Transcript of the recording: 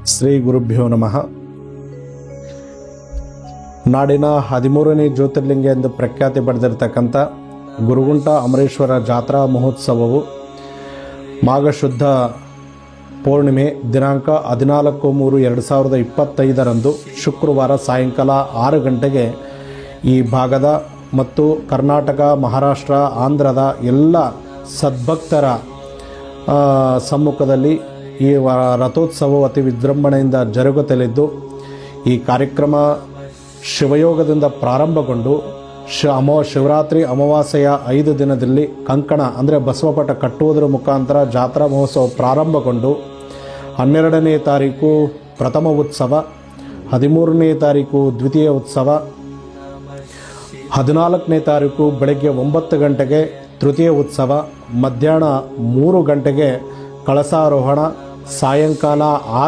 ಶ್ರೀ ಗುರುಭ್ಯೋ ನಮಃ. ನಾಡಿನ 13ನೇ ಜ್ಯೋತಿರ್ಲಿಂಗ ಎಂದು ಪ್ರಖ್ಯಾತಿ ಪಡೆದಿರತಕ್ಕಂಥ ಗುರುಗುಂಟ ಅಮರೇಶ್ವರ ಜಾತ್ರಾ ಮಹೋತ್ಸವವು ಮಾಘಶುದ್ಧ ಪೌರ್ಣಿಮೆ ದಿನಾಂಕ 14/3/2025 ಶುಕ್ರವಾರ ಸಾಯಂಕಾಲ 6 ಗಂಟೆಗೆ ಈ ಭಾಗದ ಮತ್ತು ಕರ್ನಾಟಕ, ಮಹಾರಾಷ್ಟ್ರ, ಆಂಧ್ರದ ಎಲ್ಲ ಸದ್ಭಕ್ತರ ಸಮ್ಮುಖದಲ್ಲಿ ಈ ರಥೋತ್ಸವವು ಅತಿ ವಿಜೃಂಭಣೆಯಿಂದ ಜರುಗುತ್ತಲಿದ್ದು, ಈ ಕಾರ್ಯಕ್ರಮ ಶಿವಯೋಗದಿಂದ ಪ್ರಾರಂಭಗೊಂಡು ಶಿವರಾತ್ರಿ ಅಮಾವಾಸ್ಯೆಯ 5 ದಿನದಲ್ಲಿ ಕಂಕಣ ಅಂದರೆ ಬಸವಪಟ ಕಟ್ಟುವುದರ ಮುಖಾಂತರ ಜಾತ್ರಾ ಮಹೋತ್ಸವ ಪ್ರಾರಂಭಗೊಂಡು 12ನೇ ತಾರೀಕು ಪ್ರಥಮ ಉತ್ಸವ, 13ನೇ ತಾರೀಕು ದ್ವಿತೀಯ ಉತ್ಸವ, 14ನೇ ತಾರೀಕು ಬೆಳಗ್ಗೆ 9 ಗಂಟೆಗೆ ತೃತೀಯ ಉತ್ಸವ, ಮಧ್ಯಾಹ್ನ 3 ಗಂಟೆಗೆ ಕಳಸಾರೋಹಣ, ಸಾಯಂಕಾಲ 6